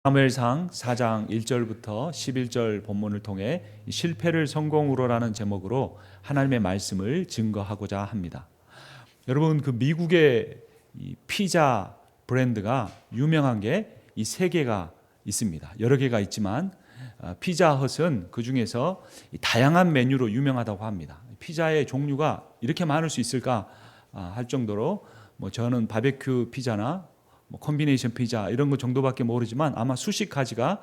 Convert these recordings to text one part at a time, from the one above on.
사무엘상 4장 1절부터 11절 본문을 통해 실패를 성공으로라는 제목으로 하나님의 말씀을 증거하고자 합니다. 여러분, 그 미국의 이 피자 브랜드가 유명한 게 이 세 개가 있습니다. 여러 개가 있지만 피자헛은 그 중에서 다양한 메뉴로 유명하다고 합니다. 피자의 종류가 이렇게 많을 수 있을까 할 정도로 저는 바베큐 피자나 콤비네이션 피자 이런 것 정도밖에 모르지만 아마 수십 가지가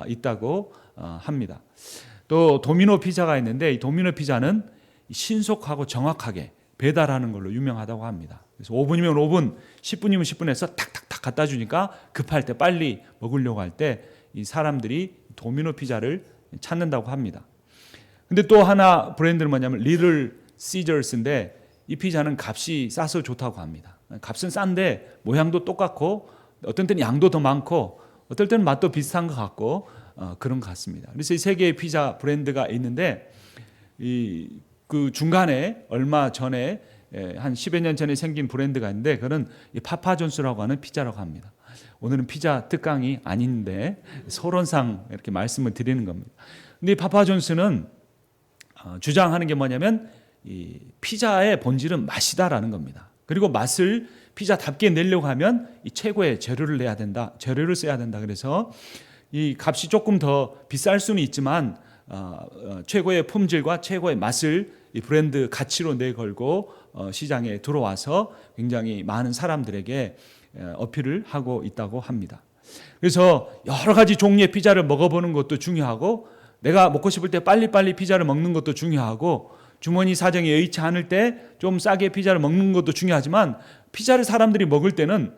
있다고 합니다. 또 도미노 피자가 있는데 이 도미노 피자는 신속하고 정확하게 배달하는 걸로 유명하다고 합니다. 그래서 5분이면 5분, 10분이면 10분에서 탁탁탁 갖다 주니까 급할 때 빨리 먹으려고 할 때 이 사람들이 도미노 피자를 찾는다고 합니다. 근데 또 하나 브랜드는 뭐냐면 리틀 시저스인데 이 피자는 값이 싸서 좋다고 합니다. 값은 싼데 모양도 똑같고 어떤 때는 양도 더 많고 어떨 때는 맛도 비슷한 것 같고 그런 것 같습니다. 그래서 이 세 개의 피자 브랜드가 있는데 그 중간에 얼마 전에 한 10여 년 전에 생긴 브랜드가 있는데 그거는 파파존스라고 하는 피자라고 합니다. 오늘은 피자 특강이 아닌데 서론상 이렇게 말씀을 드리는 겁니다. 근데 이 파파존스는 주장하는 게 뭐냐면 이 피자의 본질은 맛이다라는 겁니다. 그리고 맛을 피자답게 내려고 하면 이 최고의 재료를 내야 된다. 재료를 써야 된다. 그래서 이 값이 조금 더 비쌀 수는 있지만 최고의 품질과 최고의 맛을 이 브랜드 가치로 내걸고 시장에 들어와서 굉장히 많은 사람들에게 어필을 하고 있다고 합니다. 그래서 여러 가지 종류의 피자를 먹어보는 것도 중요하고 내가 먹고 싶을 때 빨리빨리 피자를 먹는 것도 중요하고 주머니 사정이 여의치 않을 때 좀 싸게 피자를 먹는 것도 중요하지만 피자를 사람들이 먹을 때는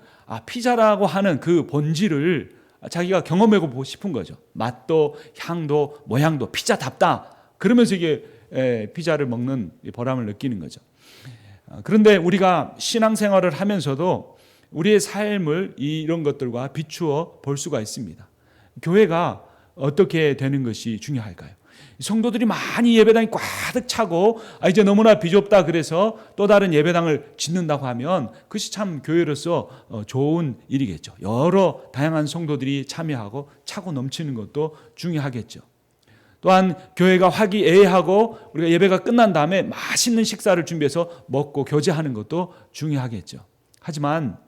피자라고 하는 그 본질을 자기가 경험해보고 싶은 거죠. 맛도 향도 모양도 피자답다. 그러면서 이게 피자를 먹는 보람을 느끼는 거죠. 그런데 우리가 신앙생활을 하면서도 우리의 삶을 이런 것들과 비추어 볼 수가 있습니다. 교회가 어떻게 되는 것이 중요할까요? 성도들이 많이 예배당이 꽉 차고 이제 너무나 비좁다 그래서 또 다른 예배당을 짓는다고 하면 그것이 참 교회로서 좋은 일이겠죠. 여러 다양한 성도들이 참여하고 차고 넘치는 것도 중요하겠죠. 또한 교회가 화기애애하고 우리가 예배가 끝난 다음에 맛있는 식사를 준비해서 먹고 교제하는 것도 중요하겠죠. 하지만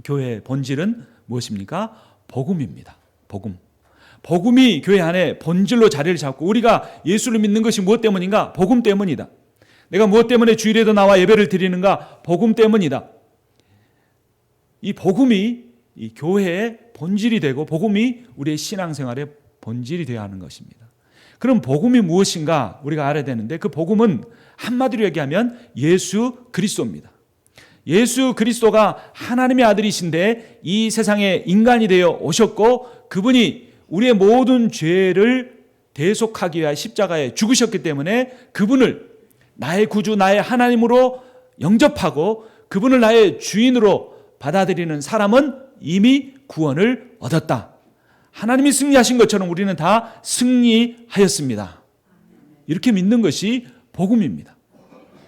교회의 본질은 무엇입니까? 복음입니다. 복음. 복음이 교회 안에 본질로 자리를 잡고 우리가 예수를 믿는 것이 무엇 때문인가? 복음 때문이다. 내가 무엇 때문에 주일에도 나와 예배를 드리는가? 복음 때문이다. 이 복음이 이 교회의 본질이 되고 복음이 우리의 신앙생활의 본질이 되어야 하는 것입니다. 그럼 복음이 무엇인가 우리가 알아야 되는데 그 복음은 한마디로 얘기하면 예수 그리스도입니다. 예수 그리스도가 하나님의 아들이신데 이 세상에 인간이 되어 오셨고 그분이 우리의 모든 죄를 대속하기 위해 십자가에 죽으셨기 때문에 그분을 나의 구주, 나의 하나님으로 영접하고 그분을 나의 주인으로 받아들이는 사람은 이미 구원을 얻었다. 하나님이 승리하신 것처럼 우리는 다 승리하였습니다. 이렇게 믿는 것이 복음입니다.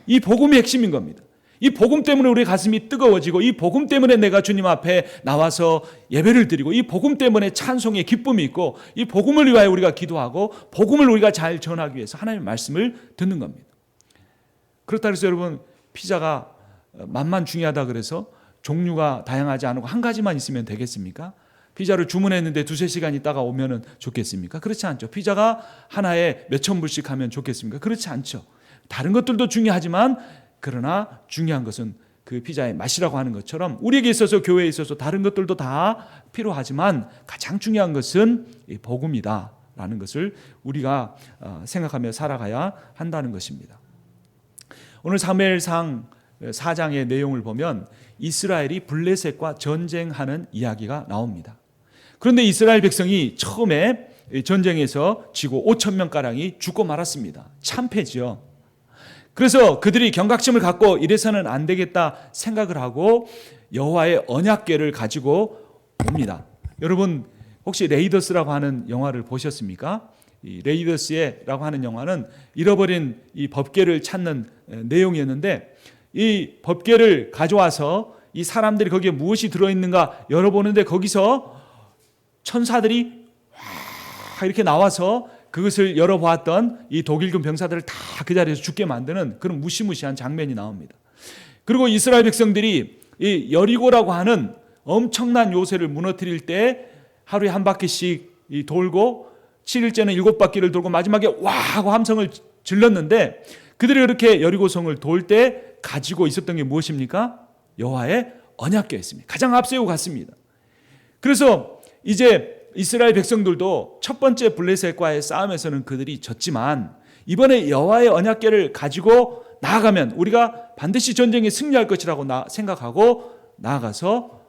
이 복음이 핵심인 겁니다. 이 복음 때문에 우리 가슴이 뜨거워지고 이 복음 때문에 내가 주님 앞에 나와서 예배를 드리고 이 복음 때문에 찬송의 기쁨이 있고 이 복음을 위하여 우리가 기도하고 복음을 우리가 잘 전하기 위해서 하나님의 말씀을 듣는 겁니다. 그렇다 해서 여러분 피자가 맛만 중요하다 그래서 종류가 다양하지 않고 한 가지만 있으면 되겠습니까? 피자를 주문했는데 2-3시간 있다가 오면 좋겠습니까? 그렇지 않죠. 피자가 하나에 몇천 불씩 하면 좋겠습니까? 그렇지 않죠. 다른 것들도 중요하지만 그러나 중요한 것은 그 피자의 맛이라고 하는 것처럼 우리에게 있어서 교회에 있어서 다른 것들도 다 필요하지만 가장 중요한 것은 이 복음이다라는 것을 우리가 생각하며 살아가야 한다는 것입니다. 오늘 사무엘상 4장의 내용을 보면 이스라엘이 블레셋과 전쟁하는 이야기가 나옵니다. 그런데 이스라엘 백성이 처음에 전쟁에서 지고 5,000명가량이 죽고 말았습니다. 참패죠. 그래서 그들이 경각심을 갖고 이래서는 안 되겠다 생각을 하고 여호와의 언약궤를 가지고 옵니다. 여러분 혹시 레이더스라고 하는 영화를 보셨습니까? 이 레이더스라고 하는 영화는 잃어버린 이 법궤를 찾는 내용이었는데 이 법궤를 가져와서 이 사람들이 거기에 무엇이 들어있는가 열어보는데 거기서 천사들이 이렇게 나와서 그것을 열어보았던 이 독일군 병사들을 다 그 자리에서 죽게 만드는 그런 무시무시한 장면이 나옵니다. 그리고 이스라엘 백성들이 이 여리고라고 하는 엄청난 요새를 무너뜨릴 때 하루에 한 바퀴씩 돌고 7일째는 7바퀴를 돌고 마지막에 와 하고 함성을 질렀는데, 그들이 그렇게 여리고성을 돌 때 가지고 있었던 게 무엇입니까? 여호와의 언약궤였습니다. 가장 앞세우고 갔습니다. 그래서 이제 이스라엘 백성들도 첫 번째 블레셋과의 싸움에서는 그들이 졌지만 이번에 여호와의 언약궤를 가지고 나아가면 우리가 반드시 전쟁에 승리할 것이라고 생각하고 나아가서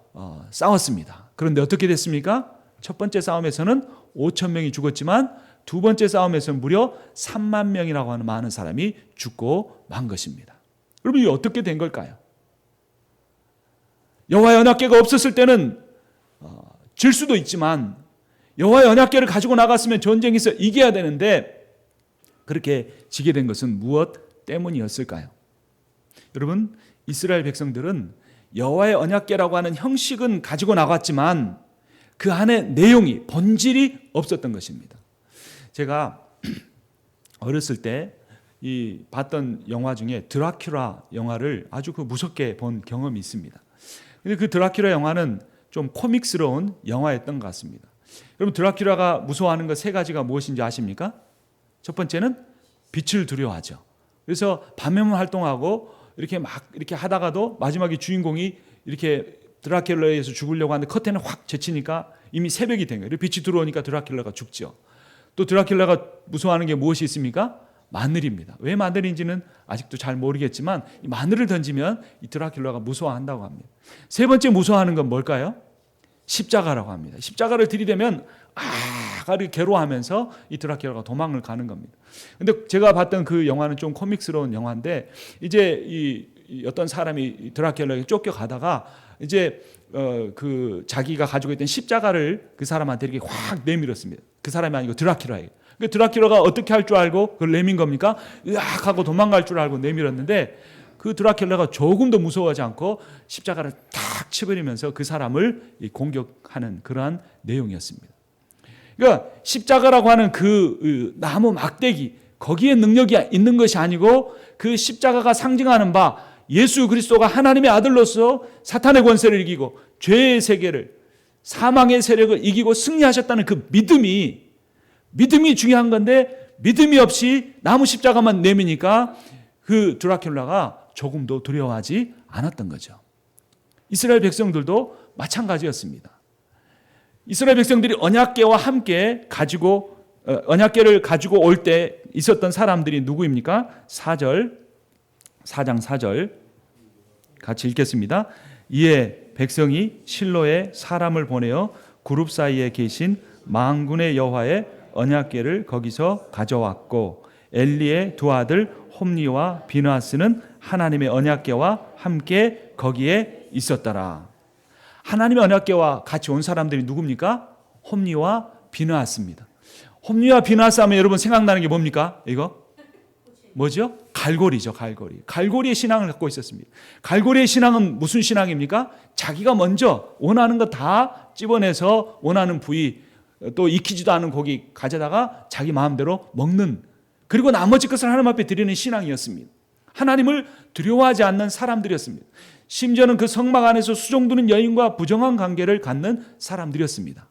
싸웠습니다. 그런데 어떻게 됐습니까? 첫 번째 싸움에서는 5천 명이 죽었지만 두 번째 싸움에서는 무려 3만 명이라고 하는 많은 사람이 죽고 만 것입니다. 여러분, 이게 어떻게 된 걸까요? 여호와의 언약궤가 없었을 때는 질 수도 있지만 여호와의 언약궤를 가지고 나갔으면 전쟁에서 이겨야 되는데 그렇게 지게 된 것은 무엇 때문이었을까요? 여러분, 이스라엘 백성들은 여호와의 언약궤라고 하는 형식은 가지고 나갔지만 그 안에 내용이, 본질이 없었던 것입니다. 제가 어렸을 때 봤던 영화 중에 드라큘라 영화를 아주 무섭게 본 경험이 있습니다. 근데 그 드라큘라 영화는 좀 코믹스러운 영화였던 것 같습니다. 여러분, 드라큘라가 무서워하는 것 세 가지가 무엇인지 아십니까? 첫 번째는 빛을 두려워하죠. 그래서 밤에만 활동하고 이렇게 하다가도 마지막에 주인공이 이렇게 드라큘라에 의해서 죽으려고 하는데 커튼을 확 제치니까 이미 새벽이 된 거예요. 빛이 들어오니까 드라큘라가 죽죠. 또 드라큘라가 무서워하는 게 무엇이 있습니까? 마늘입니다. 왜 마늘인지는 아직도 잘 모르겠지만 이 마늘을 던지면 이 드라큘라가 무서워한다고 합니다. 세 번째 무서워하는 건 뭘까요? 십자가라고 합니다. 십자가를 들이대면 괴로워하면서 이 드라큘라가 도망을 가는 겁니다. 근데 제가 봤던 그 영화는 좀 코믹스러운 영화인데 이제 이 어떤 사람이 드라큘라에게 쫓겨가다가 이제 그 자기가 가지고 있던 십자가를 그 사람한테 이렇게 확 내밀었습니다. 그 사람이 아니고 드라큘라에게. 드라큘라가 어떻게 할 줄 알고 그걸 내민 겁니까? 으악 하고 도망갈 줄 알고 내밀었는데 그 드라큘라가 조금도 무서워하지 않고 십자가를 탁 치버리면서 그 사람을 공격하는 그러한 내용이었습니다. 그러니까 십자가라고 하는 그 나무 막대기, 거기에 능력이 있는 것이 아니고 그 십자가가 상징하는 바 예수 그리스도가 하나님의 아들로서 사탄의 권세를 이기고 죄의 세계를, 사망의 세력을 이기고 승리하셨다는 그 믿음이 중요한 건데 믿음이 없이 나무 십자가만 내미니까 그 드라큘라가 조금도 두려워하지 않았던 거죠. 이스라엘 백성들도 마찬가지였습니다. 이스라엘 백성들이 언약궤와 함께 언약궤를 가지고 올 때 있었던 사람들이 누구입니까? 4장 4절 같이 읽겠습니다. 이에 백성이 실로에 사람을 보내어 그룹 사이에 계신 만군의 여호와의 언약궤를 거기서 가져왔고 엘리의 두 아들 홈니와 비느하스는 하나님의 언약궤와 함께 거기에 있었더라. 하나님의 언약궤와 같이 온 사람들이 누굽니까? 홈니와 비느하스입니다. 홈니와 비느하스 하면 여러분 생각나는 게 뭡니까? 이거 뭐죠? 갈고리죠. 갈고리의 신앙을 갖고 있었습니다. 갈고리의 신앙은 무슨 신앙입니까? 자기가 먼저 원하는 거 다 찝어내서 원하는 부위, 또 익히지도 않은 고기 가져다가 자기 마음대로 먹는, 그리고 나머지 것을 하나님 앞에 드리는 신앙이었습니다. 하나님을 두려워하지 않는 사람들이었습니다. 심지어는 그 성막 안에서 수종드는 여인과 부정한 관계를 갖는 사람들이었습니다.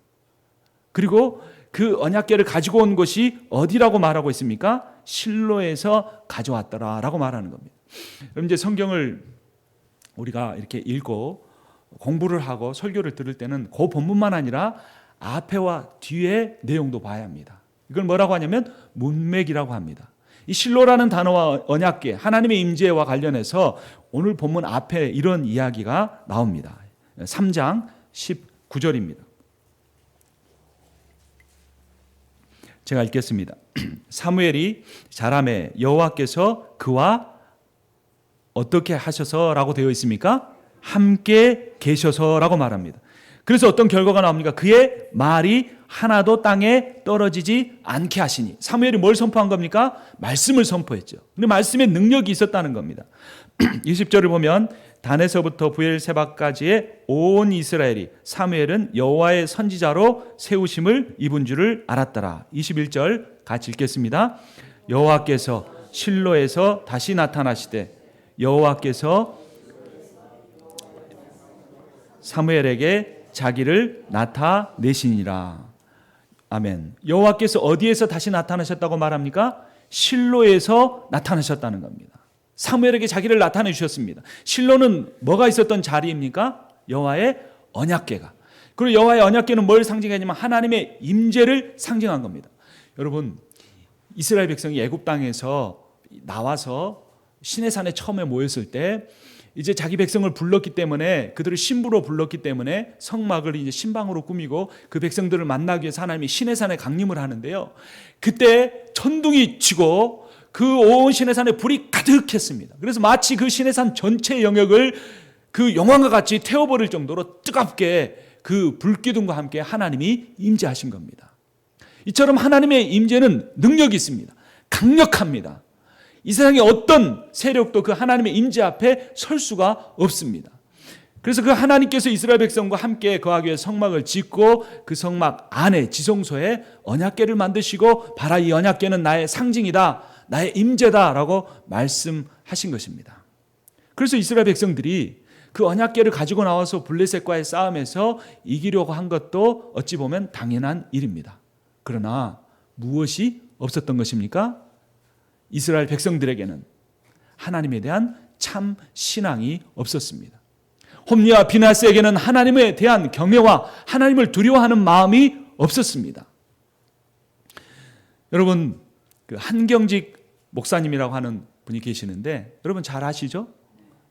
그리고 그 언약궤를 가지고 온 것이 어디라고 말하고 있습니까? 실로에서 가져왔더라라고 말하는 겁니다. 그럼 이제 성경을 우리가 이렇게 읽고 공부를 하고 설교를 들을 때는 그 본문만 아니라 앞에와 뒤에 내용도 봐야 합니다. 이걸 뭐라고 하냐면 문맥이라고 합니다. 이 실로라는 단어와 언약궤, 하나님의 임재와 관련해서 오늘 본문 앞에 이런 이야기가 나옵니다. 3장 19절입니다. 제가 읽겠습니다. 사무엘이 자라매 여호와께서 그와 어떻게 하셔서라고 되어 있습니까? 함께 계셔서라고 말합니다. 그래서 어떤 결과가 나옵니까? 그의 말이 하나도 땅에 떨어지지 않게 하시니. 사무엘이 뭘 선포한 겁니까? 말씀을 선포했죠. 근데 말씀에 능력이 있었다는 겁니다. 20절을 보면 단에서부터 브엘세바까지의 온 이스라엘이 사무엘은 여호와의 선지자로 세우심을 입은 줄을 알았더라. 21절 같이 읽겠습니다. 여호와께서 실로에서 다시 나타나시되 여호와께서 사무엘에게 자기를 나타내시니라. 아멘. 여호와께서 어디에서 다시 나타나셨다고 말합니까? 실로에서 나타나셨다는 겁니다. 사무엘에게 자기를 나타내 주셨습니다. 실로는 뭐가 있었던 자리입니까? 여호와의 언약궤가. 그리고 여호와의 언약궤는 뭘 상징하냐면 하나님의 임재를 상징한 겁니다. 여러분, 이스라엘 백성이 애굽 땅에서 나와서 시내산에 처음에 모였을 때 이제 자기 백성을 불렀기 때문에, 그들을 신부로 불렀기 때문에 성막을 이제 신방으로 꾸미고 그 백성들을 만나기 위해서 하나님이 시내산에 강림을 하는데요. 그때 천둥이 치고 그 온 시내산에 불이 가득했습니다. 그래서 마치 그 시내산 전체 영역을 그 영광과 같이 태워버릴 정도로 뜨겁게 그 불기둥과 함께 하나님이 임재하신 겁니다. 이처럼 하나님의 임재는 능력이 있습니다. 강력합니다. 이 세상에 어떤 세력도 그 하나님의 임재 앞에 설 수가 없습니다. 그래서 그 하나님께서 이스라엘 백성과 함께 거하기 위해 성막을 짓고 그 성막 안에 지성소에 언약궤를 만드시고 봐라, 이 언약궤는 나의 상징이다, 나의 임재다라고 말씀하신 것입니다. 그래서 이스라엘 백성들이 그 언약궤를 가지고 나와서 블레셋과의 싸움에서 이기려고 한 것도 어찌 보면 당연한 일입니다. 그러나 무엇이 없었던 것입니까? 이스라엘 백성들에게는 하나님에 대한 참 신앙이 없었습니다. 홈리와 비나스에게는 하나님에 대한 경외와 하나님을 두려워하는 마음이 없었습니다. 여러분, 그 한경직 목사님이라고 하는 분이 계시는데 여러분 잘 아시죠?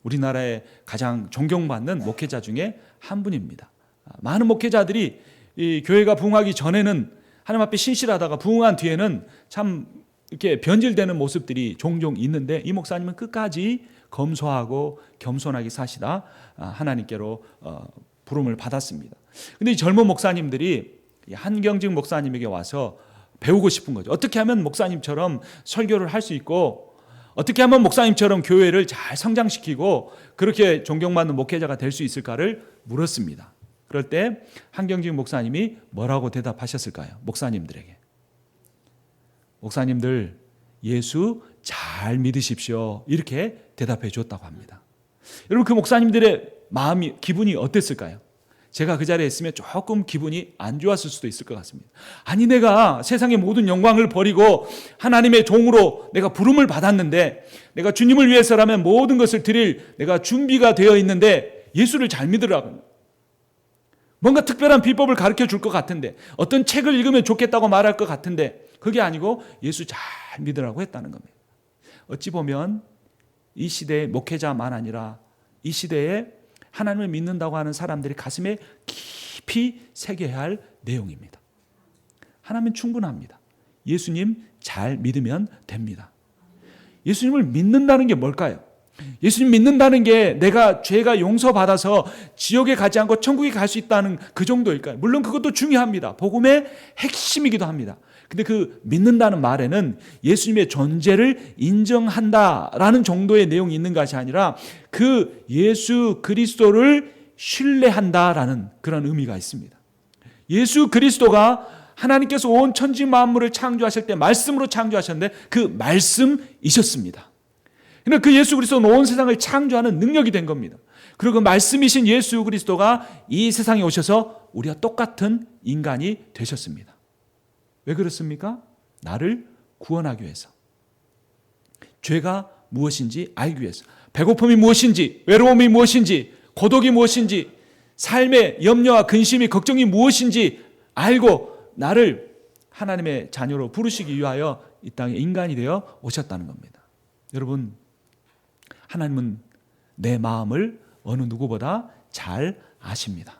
우리나라의 가장 존경받는 목회자 중에 한 분입니다. 많은 목회자들이 이 교회가 부흥하기 전에는 하나님 앞에 신실하다가 부흥한 뒤에는 참 이렇게 변질되는 모습들이 종종 있는데, 이 목사님은 끝까지 검소하고 겸손하게 사시다 하나님께로 부름을 받았습니다. 그런데 이 젊은 목사님들이 한경직 목사님에게 와서 배우고 싶은 거죠. 어떻게 하면 목사님처럼 설교를 할 수 있고, 어떻게 하면 목사님처럼 교회를 잘 성장시키고 그렇게 존경받는 목회자가 될 수 있을까를 물었습니다. 그럴 때 한경직 목사님이 뭐라고 대답하셨을까요? 목사님들에게. 목사님들, 예수 잘 믿으십시오. 이렇게 대답해 줬다고 합니다. 여러분, 그 목사님들의 마음이, 기분이 어땠을까요? 제가 그 자리에 있으면 조금 기분이 안 좋았을 수도 있을 것 같습니다. 아니, 내가 세상의 모든 영광을 버리고 하나님의 종으로 내가 부름을 받았는데, 내가 주님을 위해서라면 모든 것을 드릴 내가 준비가 되어 있는데 예수를 잘 믿으라고, 뭔가 특별한 비법을 가르쳐 줄 것 같은데, 어떤 책을 읽으면 좋겠다고 말할 것 같은데, 그게 아니고 예수 잘 믿으라고 했다는 겁니다. 어찌 보면 이 시대의 목회자만 아니라 이 시대에 하나님을 믿는다고 하는 사람들이 가슴에 깊이 새겨야 할 내용입니다. 하나님은 충분합니다. 예수님 잘 믿으면 됩니다. 예수님을 믿는다는 게 뭘까요? 예수님 믿는다는 게 내가 죄가 용서받아서 지옥에 가지 않고 천국에 갈 수 있다는 그 정도일까요? 물론 그것도 중요합니다. 복음의 핵심이기도 합니다. 근데 그 믿는다는 말에는 예수님의 존재를 인정한다라는 정도의 내용이 있는 것이 아니라 그 예수 그리스도를 신뢰한다라는 그런 의미가 있습니다. 예수 그리스도가 하나님께서 온 천지 만물을 창조하실 때 말씀으로 창조하셨는데 그 말씀이셨습니다. 그러나 그 예수 그리스도는 온 세상을 창조하는 능력이 된 겁니다. 그리고 그 말씀이신 예수 그리스도가 이 세상에 오셔서 우리와 똑같은 인간이 되셨습니다. 왜 그렇습니까? 나를 구원하기 위해서. 죄가 무엇인지 알기 위해서. 배고픔이 무엇인지, 외로움이 무엇인지, 고독이 무엇인지, 삶의 염려와 근심이, 걱정이 무엇인지 알고 나를 하나님의 자녀로 부르시기 위하여 이 땅에 인간이 되어 오셨다는 겁니다. 여러분, 하나님은 내 마음을 어느 누구보다 잘 아십니다.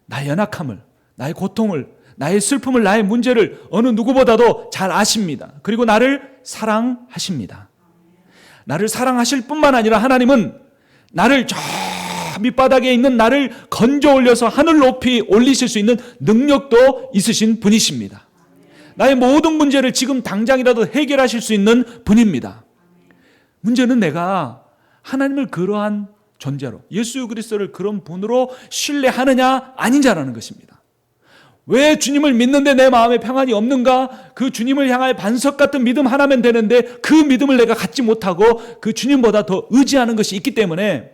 나의 연약함을, 나의 고통을, 나의 슬픔을, 나의 문제를 어느 누구보다도 잘 아십니다. 그리고 나를 사랑하십니다. 나를 사랑하실 뿐만 아니라 하나님은 나를 저 밑바닥에 있는 나를 건져 올려서 하늘 높이 올리실 수 있는 능력도 있으신 분이십니다. 나의 모든 문제를 지금 당장이라도 해결하실 수 있는 분입니다. 문제는 내가 하나님을 그러한 존재로, 예수 그리스도를 그런 분으로 신뢰하느냐 아닌지라는 것입니다. 왜 주님을 믿는데 내 마음에 평안이 없는가? 그 주님을 향하여 반석 같은 믿음 하나면 되는데 그 믿음을 내가 갖지 못하고 그 주님보다 더 의지하는 것이 있기 때문에,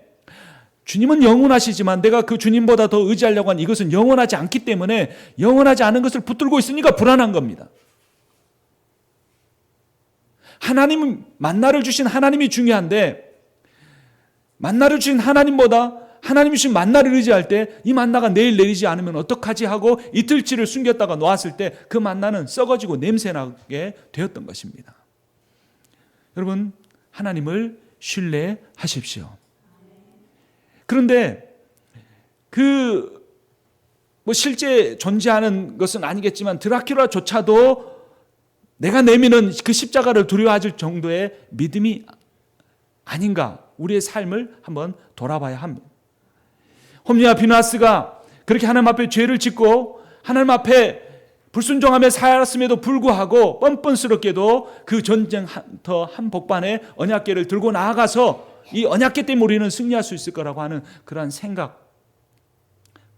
주님은 영원하시지만 내가 그 주님보다 더 의지하려고 하는 이것은 영원하지 않기 때문에 영원하지 않은 것을 붙들고 있으니까 불안한 겁니다. 하나님, 만나를 주신 하나님이 중요한데, 만나를 주신 하나님보다 하나님이 주신 만나를 의지할 때 이 만나가 내일 내리지 않으면 어떡하지 하고 이틀치를 숨겼다가 놓았을 때 그 만나는 썩어지고 냄새나게 되었던 것입니다. 여러분, 하나님을 신뢰하십시오. 그런데 실제 존재하는 것은 아니겠지만 드라큘라조차도 내가 내미는 그 십자가를 두려워할 정도의 믿음이 아닌가, 우리의 삶을 한번 돌아봐야 합니다. 홈리와 비누아스가 그렇게 하나님 앞에 죄를 짓고 하나님 앞에 불순종하며 살았음에도 불구하고 뻔뻔스럽게도 그 전쟁터 한복판에 언약궤를 들고 나아가서 이 언약궤 때문에 우리는 승리할 수 있을 거라고 하는 그러한 생각,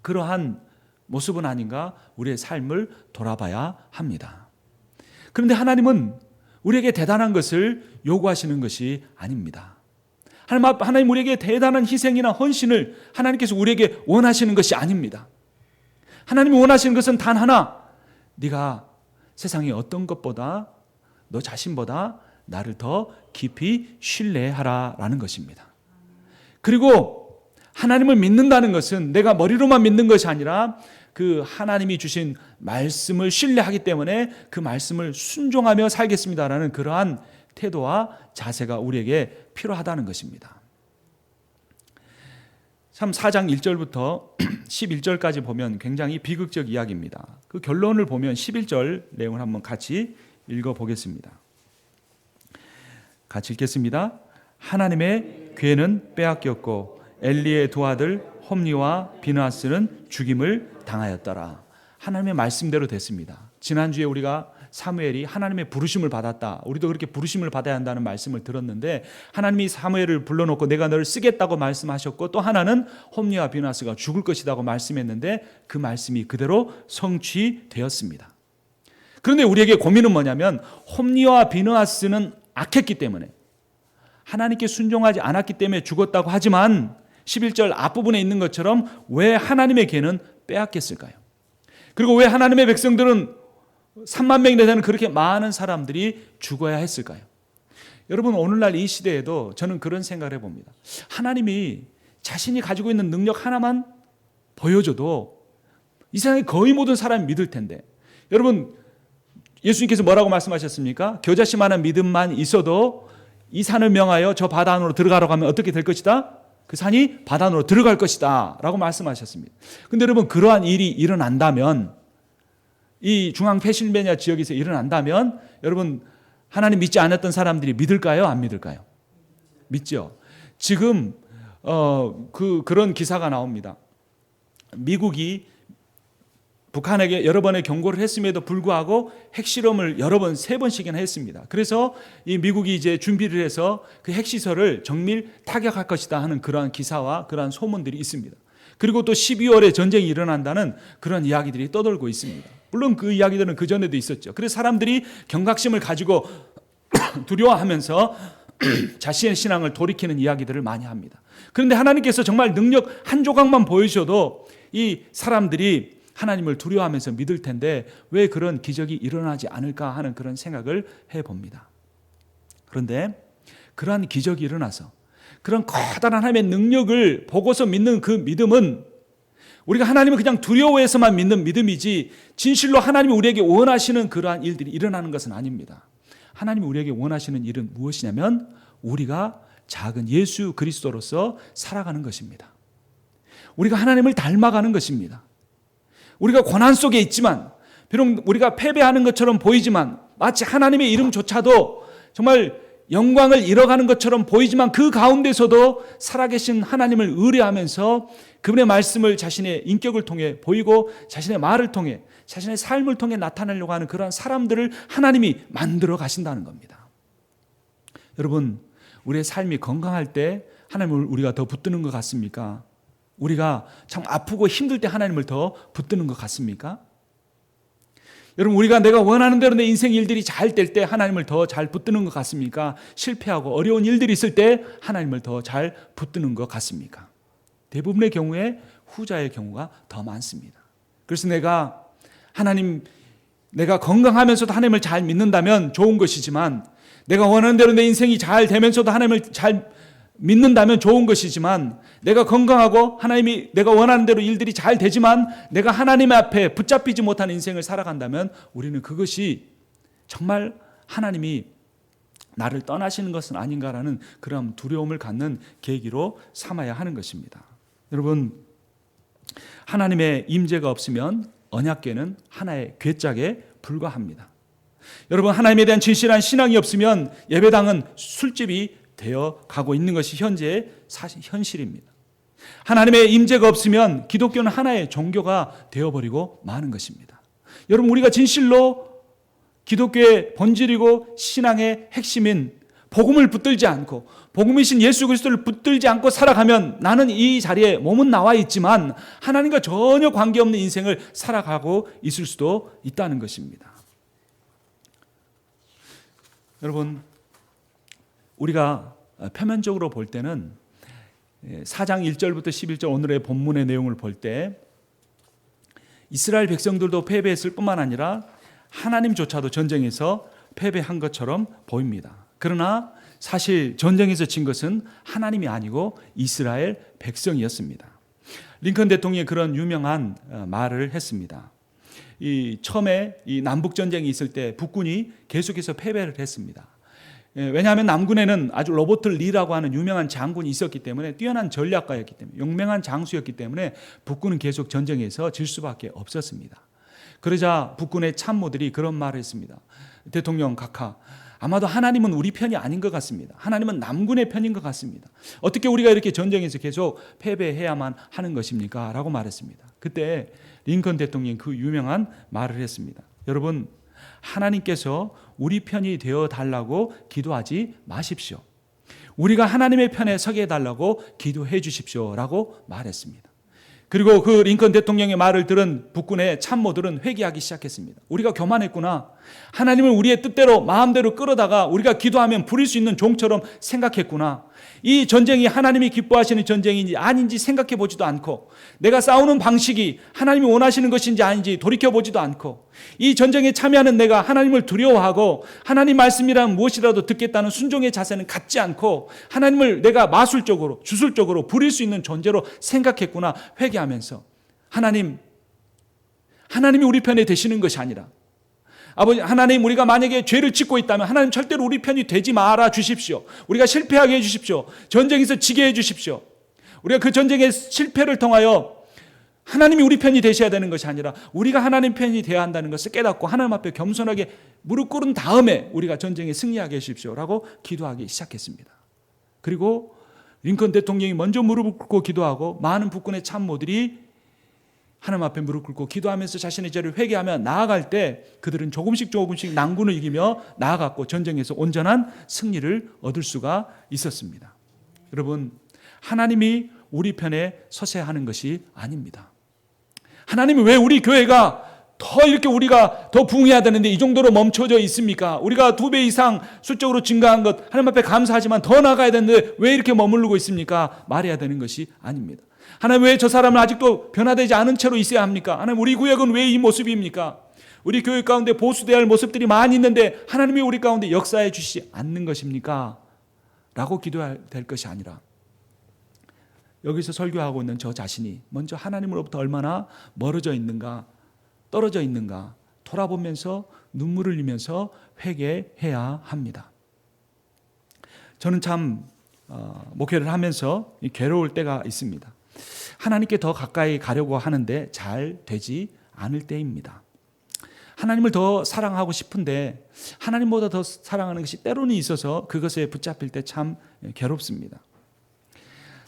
그러한 모습은 아닌가, 우리의 삶을 돌아봐야 합니다. 그런데 하나님은 우리에게 대단한 것을 요구하시는 것이 아닙니다. 하나님 우리에게 대단한 희생이나 헌신을 하나님께서 우리에게 원하시는 것이 아닙니다. 하나님이 원하시는 것은 단 하나, 네가 세상의 어떤 것보다 너 자신보다 나를 더 깊이 신뢰하라라는 것입니다. 그리고 하나님을 믿는다는 것은 내가 머리로만 믿는 것이 아니라 그 하나님이 주신 말씀을 신뢰하기 때문에 그 말씀을 순종하며 살겠습니다라는 그러한 태도와 자세가 우리에게 필요하다는 것입니다. 참 4장 1절부터 11절까지 보면 굉장히 비극적 이야기입니다. 그 결론을 보면 11절 내용을 한번 같이 읽어보겠습니다. 같이 읽겠습니다. 하나님의 궤는 빼앗겼고 엘리의 두 아들 홈리와 비느하스는 죽임을 당하였더라. 하나님의 말씀대로 됐습니다. 지난주에 우리가 사무엘이 하나님의 부르심을 받았다, 우리도 그렇게 부르심을 받아야 한다는 말씀을 들었는데, 하나님이 사무엘을 불러놓고 내가 너를 쓰겠다고 말씀하셨고, 또 하나는 홈리와 비느하스가 죽을 것이라고 말씀했는데 그 말씀이 그대로 성취되었습니다. 그런데 우리에게 고민은 뭐냐면, 홈리와 비느하스는 악했기 때문에, 하나님께 순종하지 않았기 때문에 죽었다고 하지만 11절 앞부분에 있는 것처럼 왜 하나님의 궤는 빼앗겼을까요? 그리고 왜 하나님의 백성들은 3만 명이나 되는 그렇게 많은 사람들이 죽어야 했을까요? 여러분, 오늘날 이 시대에도 저는 그런 생각을 해봅니다. 하나님이 자신이 가지고 있는 능력 하나만 보여줘도 이 세상에 거의 모든 사람이 믿을 텐데, 여러분, 예수님께서 뭐라고 말씀하셨습니까? 겨자씨만한 믿음만 있어도 이 산을 명하여 저 바다 안으로 들어가라고 하면 어떻게 될 것이다? 그 산이 바다 안으로 들어갈 것이다 라고 말씀하셨습니다. 그런데 여러분, 그러한 일이 일어난다면, 이 중앙 펜실베니아 지역에서 일어난다면 여러분, 하나님 믿지 않았던 사람들이 믿을까요? 안 믿을까요? 믿죠. 지금 그런 기사가 나옵니다. 미국이 북한에게 여러 번의 경고를 했음에도 불구하고 핵실험을 여러 번, 3번씩이나 했습니다. 그래서 이 미국이 이제 준비를 해서 그 핵시설을 정밀 타격할 것이다 하는 그러한 기사와 그러한 소문들이 있습니다. 그리고 또 12월에 전쟁이 일어난다는 그런 이야기들이 떠돌고 있습니다. 물론 그 이야기들은 그 전에도 있었죠. 그래서 사람들이 경각심을 가지고 두려워하면서 자신의 신앙을 돌이키는 이야기들을 많이 합니다. 그런데 하나님께서 정말 능력 한 조각만 보여주셔도 이 사람들이 하나님을 두려워하면서 믿을 텐데 왜 그런 기적이 일어나지 않을까 하는 그런 생각을 해봅니다. 그런데 그러한 기적이 일어나서 그런 커다란 하나님의 능력을 보고서 믿는 그 믿음은 우리가 하나님을 그냥 두려워해서만 믿는 믿음이지 진실로 하나님이 우리에게 원하시는 그러한 일들이 일어나는 것은 아닙니다. 하나님이 우리에게 원하시는 일은 무엇이냐면 우리가 작은 예수 그리스도로서 살아가는 것입니다. 우리가 하나님을 닮아가는 것입니다. 우리가 고난 속에 있지만, 비록 우리가 패배하는 것처럼 보이지만, 마치 하나님의 이름조차도 정말 영광을 잃어가는 것처럼 보이지만 그 가운데서도 살아계신 하나님을 의뢰하면서 그분의 말씀을 자신의 인격을 통해 보이고 자신의 말을 통해 자신의 삶을 통해 나타내려고 하는 그러한 사람들을 하나님이 만들어 가신다는 겁니다. 여러분, 우리의 삶이 건강할 때 하나님을 우리가 더 붙드는 것 같습니까? 우리가 참 아프고 힘들 때 하나님을 더 붙드는 것 같습니까? 여러분, 우리가 내가 원하는 대로 내 인생 일들이 잘 될 때 하나님을 더 잘 붙드는 것 같습니까? 실패하고 어려운 일들이 있을 때 하나님을 더 잘 붙드는 것 같습니까? 대부분의 경우에 후자의 경우가 더 많습니다. 그래서 내가 건강하면서도 하나님을 잘 믿는다면 좋은 것이지만, 내가 원하는 대로 내 인생이 잘 되면서도 하나님을 잘 믿는다면 좋은 것이지만, 내가 건강하고 하나님이 내가 원하는 대로 일들이 잘 되지만 내가 하나님 앞에 붙잡히지 못한 인생을 살아간다면 우리는 그것이 정말 하나님이 나를 떠나시는 것은 아닌가라는 그런 두려움을 갖는 계기로 삼아야 하는 것입니다. 여러분, 하나님의 임재가 없으면 언약궤는 하나의 괴짝에 불과합니다. 여러분, 하나님에 대한 진실한 신앙이 없으면 예배당은 술집이 되어 가고 있는 것이 현재의 현실입니다. 하나님의 임재가 없으면 기독교는 하나의 종교가 되어버리고 마는 것입니다. 여러분, 우리가 진실로 기독교의 본질이고 신앙의 핵심인 복음을 붙들지 않고 복음이신 예수 그리스도를 붙들지 않고 살아가면 나는 이 자리에 몸은 나와 있지만 하나님과 전혀 관계없는 인생을 살아가고 있을 수도 있다는 것입니다. 여러분, 우리가 표면적으로 볼 때는 4장 1절부터 11절 오늘의 본문의 내용을 볼 때 이스라엘 백성들도 패배했을 뿐만 아니라 하나님조차도 전쟁에서 패배한 것처럼 보입니다. 그러나 사실 전쟁에서 진 것은 하나님이 아니고 이스라엘 백성이었습니다. 링컨 대통령이 그런 유명한 말을 했습니다. 처음에 이 남북 전쟁이 있을 때 북군이 계속해서 패배를 했습니다. 왜냐하면 남군에는 아주 로버트 리라고 하는 유명한 장군이 있었기 때문에, 뛰어난 전략가였기 때문에, 용맹한 장수였기 때문에 북군은 계속 전쟁에서 질 수밖에 없었습니다. 그러자 북군의 참모들이 그런 말을 했습니다. 대통령 각하, 아마도 하나님은 우리 편이 아닌 것 같습니다. 하나님은 남군의 편인 것 같습니다. 어떻게 우리가 이렇게 전쟁에서 계속 패배해야만 하는 것입니까? 라고 말했습니다. 그때 링컨 대통령이 그 유명한 말을 했습니다. 여러분, 하나님께서 우리 편이 되어 달라고 기도하지 마십시오. 우리가 하나님의 편에 서게 해달라고 기도해 주십시오 라고 말했습니다. 그리고 그 링컨 대통령의 말을 들은 북군의 참모들은 회개하기 시작했습니다. 우리가 교만했구나. 하나님을 우리의 뜻대로 마음대로 끌어다가 우리가 기도하면 부릴 수 있는 종처럼 생각했구나. 이 전쟁이 하나님이 기뻐하시는 전쟁인지 아닌지 생각해 보지도 않고, 내가 싸우는 방식이 하나님이 원하시는 것인지 아닌지 돌이켜보지도 않고, 이 전쟁에 참여하는 내가 하나님을 두려워하고 하나님 말씀이란 무엇이라도 듣겠다는 순종의 자세는 갖지 않고 하나님을 내가 마술적으로 주술적으로 부릴 수 있는 존재로 생각했구나 회개하면서, 하나님이 우리 편에 되시는 것이 아니라, 아버지 하나님, 우리가 만약에 죄를 짓고 있다면 하나님 절대로 우리 편이 되지 말아 주십시오. 우리가 실패하게 해주십시오. 전쟁에서 지게 해주십시오. 우리가 그 전쟁의 실패를 통하여 하나님이 우리 편이 되셔야 되는 것이 아니라 우리가 하나님 편이 되어야 한다는 것을 깨닫고 하나님 앞에 겸손하게 무릎 꿇은 다음에 우리가 전쟁에 승리하게 해주십시오라고 기도하기 시작했습니다. 그리고 링컨 대통령이 먼저 무릎을 꿇고 기도하고 많은 북군의 참모들이 하나님 앞에 무릎 꿇고 기도하면서 자신의 죄를 회개하며 나아갈 때 그들은 조금씩 난군을 이기며 나아갔고 전쟁에서 온전한 승리를 얻을 수가 있었습니다. 여러분, 하나님이 우리 편에 서셔야 하는 것이 아닙니다. 하나님이 왜 우리 교회가 더 이렇게 우리가 더 부흥해야 되는데 이 정도로 멈춰져 있습니까? 우리가 2배 이상 수적으로 증가한 것 하나님 앞에 감사하지만 더 나가야 되는데 왜 이렇게 머무르고 있습니까? 말해야 되는 것이 아닙니다. 하나님, 왜 저 사람은 아직도 변화되지 않은 채로 있어야 합니까? 하나님, 우리 구역은 왜 이 모습입니까? 우리 교회 가운데 보수돼야 할 모습들이 많이 있는데 하나님이 우리 가운데 역사해 주시지 않는 것입니까? 라고 기도해야 될 것이 아니라, 여기서 설교하고 있는 저 자신이 먼저 하나님으로부터 얼마나 멀어져 있는가, 떨어져 있는가 돌아보면서 눈물을 흘리면서 회개해야 합니다. 저는 참 목회를 하면서 괴로울 때가 있습니다. 하나님께 더 가까이 가려고 하는데 잘 되지 않을 때입니다. 하나님을 더 사랑하고 싶은데 하나님보다 더 사랑하는 것이 때로는 있어서 그것에 붙잡힐 때 참 괴롭습니다.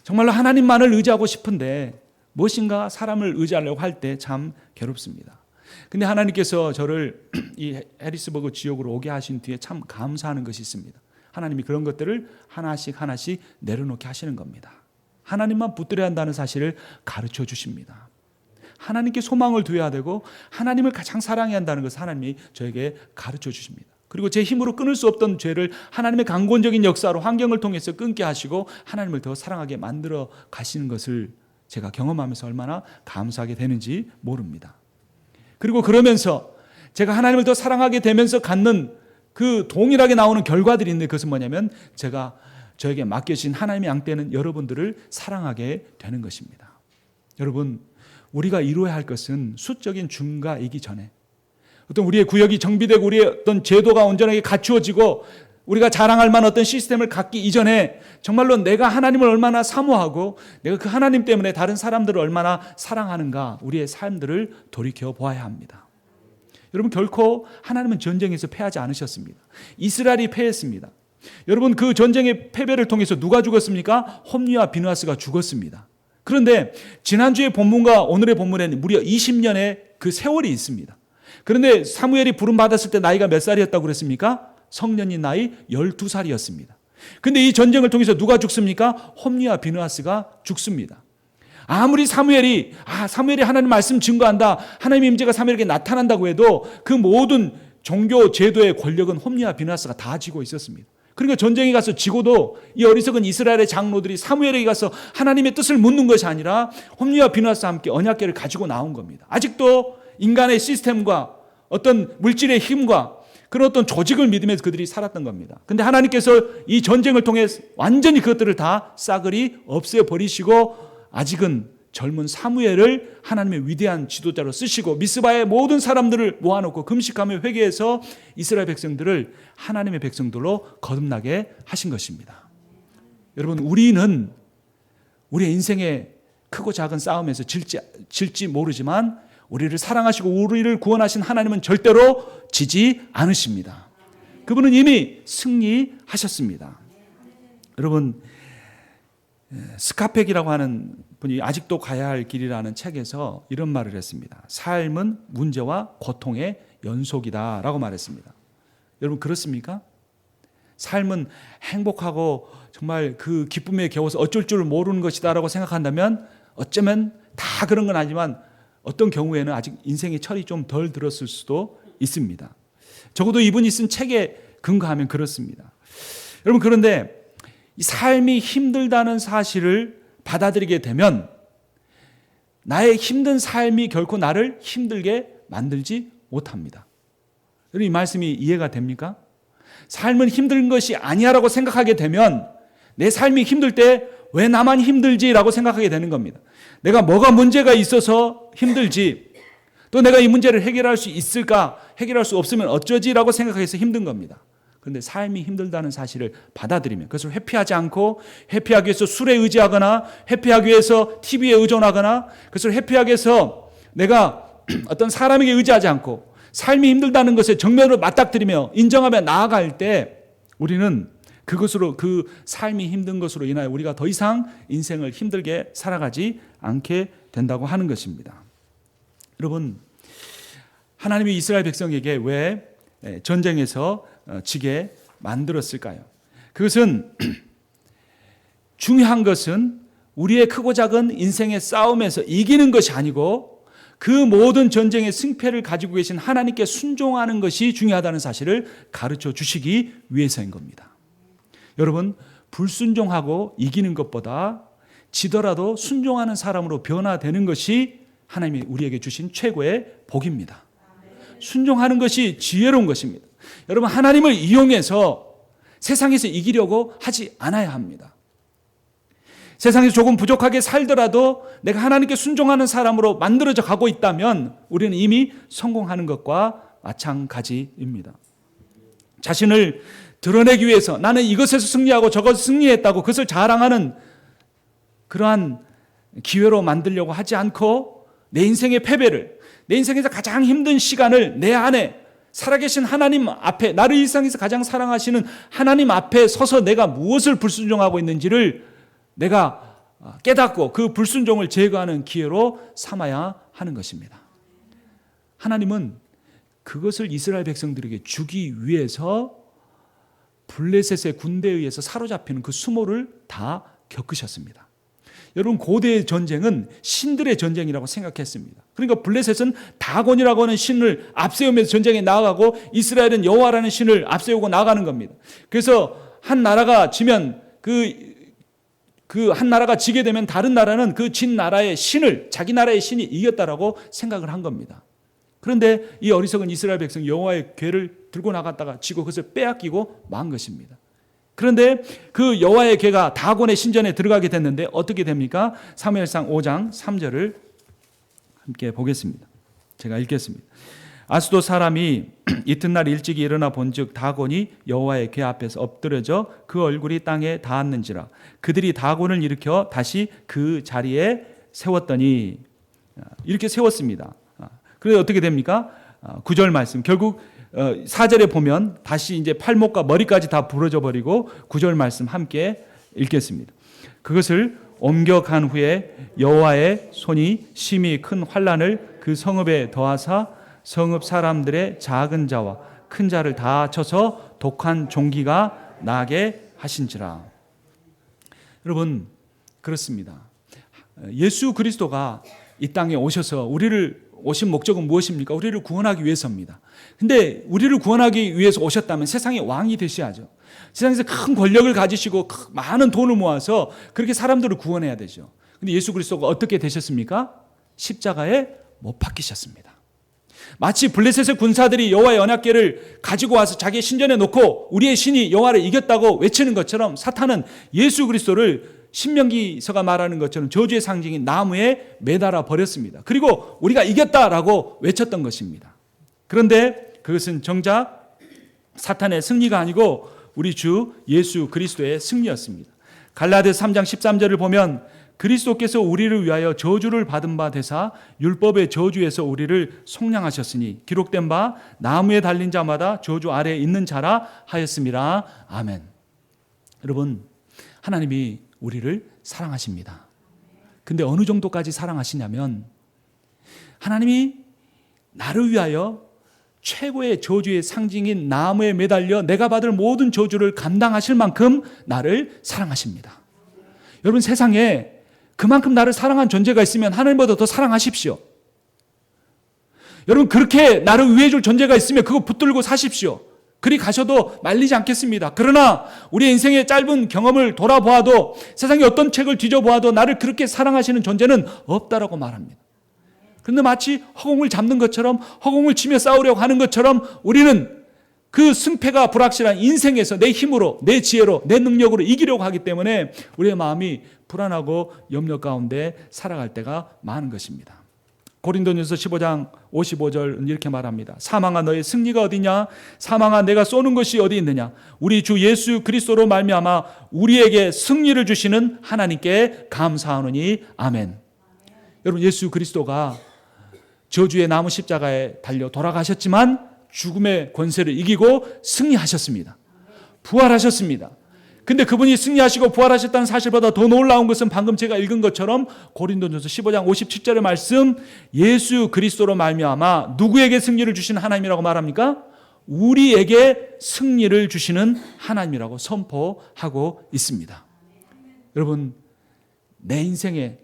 정말로 하나님만을 의지하고 싶은데 무엇인가 사람을 의지하려고 할 때 참 괴롭습니다. 근데 하나님께서 저를 이 해리스버그 지역으로 오게 하신 뒤에 참 감사하는 것이 있습니다. 하나님이 그런 것들을 하나씩 하나씩 내려놓게 하시는 겁니다. 하나님만 붙들어야 한다는 사실을 가르쳐 주십니다. 하나님께 소망을 두어야 되고 하나님을 가장 사랑해야 한다는 것을 하나님이 저에게 가르쳐 주십니다. 그리고 제 힘으로 끊을 수 없던 죄를 하나님의 강권적인 역사로 환경을 통해서 끊게 하시고 하나님을 더 사랑하게 만들어 가시는 것을 제가 경험하면서 얼마나 감사하게 되는지 모릅니다. 그리고 그러면서 제가 하나님을 더 사랑하게 되면서 갖는 그 동일하게 나오는 결과들이 있는데 그것은 뭐냐면 제가 저에게 맡겨진 하나님의 양떼는 여러분들을 사랑하게 되는 것입니다. 여러분, 우리가 이루어야 할 것은 수적인 중과이기 전에 어떤 우리의 구역이 정비되고 우리의 어떤 제도가 온전하게 갖추어지고 우리가 자랑할 만한 어떤 시스템을 갖기 이전에 정말로 내가 하나님을 얼마나 사모하고 내가 그 하나님 때문에 다른 사람들을 얼마나 사랑하는가 우리의 삶들을 돌이켜 보아야 합니다. 여러분, 결코 하나님은 전쟁에서 패하지 않으셨습니다. 이스라엘이 패했습니다. 여러분, 그 전쟁의 패배를 통해서 누가 죽었습니까? 홈리와 비느하스가 죽었습니다. 그런데 지난주의 본문과 오늘의 본문에는 무려 20년의 그 세월이 있습니다. 그런데 사무엘이 부름받았을 때 나이가 몇 살이었다고 그랬습니까? 성년인 나이 12살이었습니다. 그런데 이 전쟁을 통해서 누가 죽습니까? 홈리와 비느하스가 죽습니다. 아무리 사무엘이 하나님 말씀 증거한다, 하나님의 임재가 사무엘에게 나타난다고 해도 그 모든 종교 제도의 권력은 홈리와 비느하스가 다 쥐고 있었습니다. 그러니까 전쟁에 가서 지고도 이 어리석은 이스라엘의 장로들이 사무엘에게 가서 하나님의 뜻을 묻는 것이 아니라 홈리와 비느하스와 함께 언약궤를 가지고 나온 겁니다. 아직도 인간의 시스템과 어떤 물질의 힘과 그런 어떤 조직을 믿으면서 그들이 살았던 겁니다. 그런데 하나님께서 이 전쟁을 통해 완전히 그것들을 다 싸그리 없애버리시고 아직은 젊은 사무엘을 하나님의 위대한 지도자로 쓰시고 미스바의 모든 사람들을 모아놓고 금식하며 회개해서 이스라엘 백성들을 하나님의 백성들로 거듭나게 하신 것입니다. 여러분, 우리는 우리의 인생의 크고 작은 싸움에서 질지 모르지만 우리를 사랑하시고 우리를 구원하신 하나님은 절대로 지지 않으십니다. 그분은 이미 승리하셨습니다. 여러분, 스카펙이라고 하는 분이 아직도 가야 할 길이라는 책에서 이런 말을 했습니다. 삶은 문제와 고통의 연속이다 라고 말했습니다. 여러분, 그렇습니까? 삶은 행복하고 정말 그 기쁨에 겨워서 어쩔 줄 모르는 것이다 라고 생각한다면 어쩌면 다 그런 건 아니지만 어떤 경우에는 아직 인생의 철이 좀 덜 들었을 수도 있습니다. 적어도 이분이 쓴 책에 근거하면 그렇습니다. 여러분, 그런데 이 삶이 힘들다는 사실을 받아들이게 되면 나의 힘든 삶이 결코 나를 힘들게 만들지 못합니다. 여러분, 이 말씀이 이해가 됩니까? 삶은 힘든 것이 아니야라고 생각하게 되면 내 삶이 힘들 때 왜 나만 힘들지라고 생각하게 되는 겁니다. 내가 뭐가 문제가 있어서 힘들지, 또 내가 이 문제를 해결할 수 있을까, 해결할 수 없으면 어쩌지라고 생각해서 힘든 겁니다. 그런데 삶이 힘들다는 사실을 받아들이면 그것을 회피하지 않고 회피하기 위해서 술에 의지하거나 회피하기 위해서 TV에 의존하거나 그것을 회피하기 위해서 내가 어떤 사람에게 의지하지 않고 삶이 힘들다는 것에 정면으로 맞닥뜨리며 인정하며 나아갈 때 우리는 그것으로 그 삶이 힘든 것으로 인하여 우리가 더 이상 인생을 힘들게 살아가지 않게 된다고 하는 것입니다. 여러분, 하나님이 이스라엘 백성에게 왜 전쟁에서 지게 만들었을까요? 그것은 중요한 것은 우리의 크고 작은 인생의 싸움에서 이기는 것이 아니고 그 모든 전쟁의 승패를 가지고 계신 하나님께 순종하는 것이 중요하다는 사실을 가르쳐 주시기 위해서인 겁니다. 여러분, 불순종하고 이기는 것보다 지더라도 순종하는 사람으로 변화되는 것이 하나님이 우리에게 주신 최고의 복입니다. 순종하는 것이 지혜로운 것입니다. 여러분, 하나님을 이용해서 세상에서 이기려고 하지 않아야 합니다. 세상에서 조금 부족하게 살더라도 내가 하나님께 순종하는 사람으로 만들어져 가고 있다면 우리는 이미 성공하는 것과 마찬가지입니다. 자신을 드러내기 위해서 나는 이것에서 승리하고 저것에서 승리했다고 그것을 자랑하는 그러한 기회로 만들려고 하지 않고 내 인생의 패배를, 내 인생에서 가장 힘든 시간을 내 안에 살아계신 하나님 앞에, 나를 일상에서 가장 사랑하시는 하나님 앞에 서서 내가 무엇을 불순종하고 있는지를 내가 깨닫고 그 불순종을 제거하는 기회로 삼아야 하는 것입니다. 하나님은 그것을 이스라엘 백성들에게 주기 위해서 블레셋의 군대에 의해서 사로잡히는 그 수모를 다 겪으셨습니다. 여러분, 고대의 전쟁은 신들의 전쟁이라고 생각했습니다. 그러니까 블레셋은 다곤이라고 하는 신을 앞세우면서 전쟁에 나아가고 이스라엘은 여호와라는 신을 앞세우고 나가는 겁니다. 그래서 한 나라가 지면 그 한 나라가 지게 되면 다른 나라는 그 진 나라의 신을, 자기 나라의 신이 이겼다라고 생각을 한 겁니다. 그런데 이 어리석은 이스라엘 백성 여호와의 궤를 들고 나갔다가 지고 그것을 빼앗기고 만 것입니다. 그런데 그 여호와의 궤가 다곤의 신전에 들어가게 됐는데 어떻게 됩니까? 사무엘상 5장 3절을 함께 보겠습니다. 제가 읽겠습니다. 아수도 사람이 이튿날 일찍이 일어나 본즉 다곤이 여호와의 궤 앞에서 엎드려져 그 얼굴이 땅에 닿았는지라. 그들이 다곤을 일으켜 다시 그 자리에 세웠더니, 이렇게 세웠습니다. 그래서 어떻게 됩니까? 9절 말씀. 결국 4절에 보면 다시 이제 팔목과 머리까지 다 부러져 버리고 9절 말씀 함께 읽겠습니다. 그것을 옮겨간 후에 여호와의 손이 심히 큰 환난을 그 성읍에 더하사 성읍 사람들의 작은 자와 큰 자를 다 쳐서 독한 종기가 나게 하신지라. 여러분, 그렇습니다. 예수 그리스도가 이 땅에 오셔서 우리를 오신 목적은 무엇입니까? 우리를 구원하기 위해서입니다. 근데 우리를 구원하기 위해서 오셨다면 세상의 왕이 되셔야죠. 세상에서 큰 권력을 가지시고 많은 돈을 모아서 그렇게 사람들을 구원해야 되죠. 근데 예수 그리스도가 어떻게 되셨습니까? 십자가에 못 박히셨습니다. 마치 블레셋의 군사들이 여호와의 언약궤를 가지고 와서 자기의 신전에 놓고 우리의 신이 여호와를 이겼다고 외치는 것처럼 사탄은 예수 그리스도를 신명기서가 말하는 것처럼 저주의 상징인 나무에 매달아 버렸습니다. 그리고 우리가 이겼다라고 외쳤던 것입니다. 그런데 그것은 정작 사탄의 승리가 아니고 우리 주 예수 그리스도의 승리였습니다. 갈라디아서 3장 13절을 보면 그리스도께서 우리를 위하여 저주를 받은 바 되사 율법의 저주에서 우리를 속량하셨으니 기록된 바 나무에 달린 자마다 저주 아래에 있는 자라 하였음이라. 아멘. 여러분, 하나님이 우리를 사랑하십니다. 근데 어느 정도까지 사랑하시냐면 하나님이 나를 위하여 최고의 저주의 상징인 나무에 매달려 내가 받을 모든 저주를 감당하실 만큼 나를 사랑하십니다. 여러분, 세상에 그만큼 나를 사랑한 존재가 있으면 하나님보다 더 사랑하십시오. 여러분, 그렇게 나를 위해 줄 존재가 있으면 그거 붙들고 사십시오. 그리 가셔도 말리지 않겠습니다. 그러나 우리 인생의 짧은 경험을 돌아보아도 세상의 어떤 책을 뒤져보아도 나를 그렇게 사랑하시는 존재는 없다라고 말합니다. 그런데 마치 허공을 잡는 것처럼 허공을 치며 싸우려고 하는 것처럼 우리는 그 승패가 불확실한 인생에서 내 힘으로, 내 지혜로, 내 능력으로 이기려고 하기 때문에 우리의 마음이 불안하고 염려 가운데 살아갈 때가 많은 것입니다. 고린도전서 15장 55절 이렇게 말합니다. 사망아 너의 승리가 어디냐? 사망아 내가 쏘는 것이 어디 있느냐? 우리 주 예수 그리스도로 말미암아 우리에게 승리를 주시는 하나님께 감사하노니 아멘. 여러분, 예수 그리스도가 저주의 나무 십자가에 달려 돌아가셨지만 죽음의 권세를 이기고 승리하셨습니다. 부활하셨습니다. 근데 그분이 승리하시고 부활하셨다는 사실보다 더 놀라운 것은 방금 제가 읽은 것처럼 고린도전서 15장 57절의 말씀, 예수 그리스도로 말미암아 누구에게 승리를 주시는 하나님이라고 말합니까? 우리에게 승리를 주시는 하나님이라고 선포하고 있습니다. 여러분, 내 인생에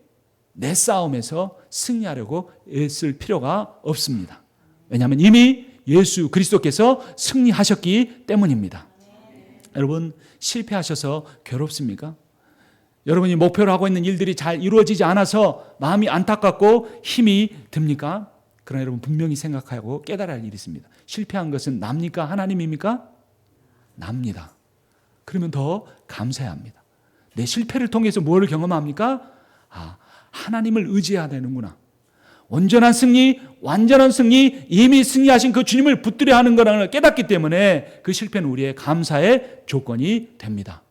내 싸움에서 승리하려고 애쓸 필요가 없습니다. 왜냐하면 이미 예수 그리스도께서 승리하셨기 때문입니다. 여러분, 실패하셔서 괴롭습니까? 여러분이 목표로 하고 있는 일들이 잘 이루어지지 않아서 마음이 안타깝고 힘이 듭니까? 그러나 여러분, 분명히 생각하고 깨달아야 할 일이 있습니다. 실패한 것은 납니까? 하나님입니까? 납니다. 그러면 더 감사해야 합니다. 내 실패를 통해서 무엇을 경험합니까? 하나님을 의지해야 되는구나. 온전한 승리, 완전한 승리, 이미 승리하신 그 주님을 붙들어야 하는 거라는 걸 깨닫기 때문에 그 실패는 우리의 감사의 조건이 됩니다.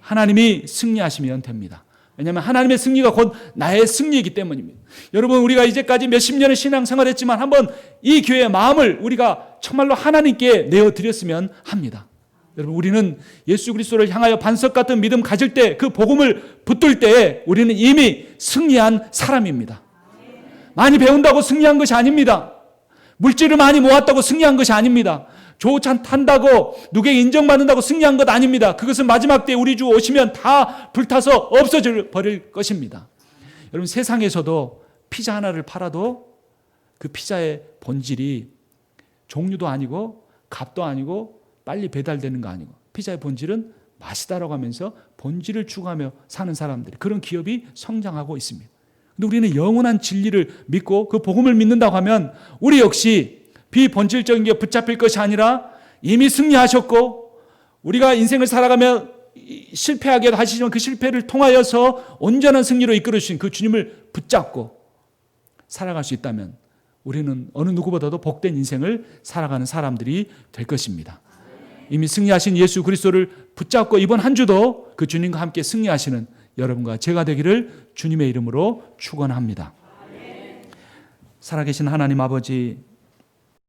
하나님이 승리하시면 됩니다. 왜냐하면 하나님의 승리가 곧 나의 승리이기 때문입니다. 여러분, 우리가 이제까지 몇십 년의 신앙생활했지만 한번 이 교회의 마음을 우리가 정말로 하나님께 내어드렸으면 합니다. 여러분, 우리는 예수 그리스도를 향하여 반석 같은 믿음 가질 때, 그 복음을 붙들 때 우리는 이미 승리한 사람입니다. 많이 배운다고 승리한 것이 아닙니다. 물질을 많이 모았다고 승리한 것이 아닙니다. 조찬 탄다고 누구에게 인정받는다고 승리한 것 아닙니다. 그것은 마지막 때 우리 주 오시면 다 불타서 없어져 버릴 것입니다. 여러분, 세상에서도 피자 하나를 팔아도 그 피자의 본질이 종류도 아니고 값도 아니고 빨리 배달되는 거 아니고, 피자의 본질은 맛이다라고 하면서 본질을 추구하며 사는 사람들이, 그런 기업이 성장하고 있습니다. 근데 우리는 영원한 진리를 믿고 그 복음을 믿는다고 하면 우리 역시 비본질적인 게 붙잡힐 것이 아니라 이미 승리하셨고, 우리가 인생을 살아가며 실패하게 하시지만 그 실패를 통하여서 온전한 승리로 이끌어주신 그 주님을 붙잡고 살아갈 수 있다면 우리는 어느 누구보다도 복된 인생을 살아가는 사람들이 될 것입니다. 이미 승리하신 예수 그리스도를 붙잡고 이번 한 주도 그 주님과 함께 승리하시는 여러분과 제가 되기를 주님의 이름으로 축원합니다. 살아계신 하나님 아버지,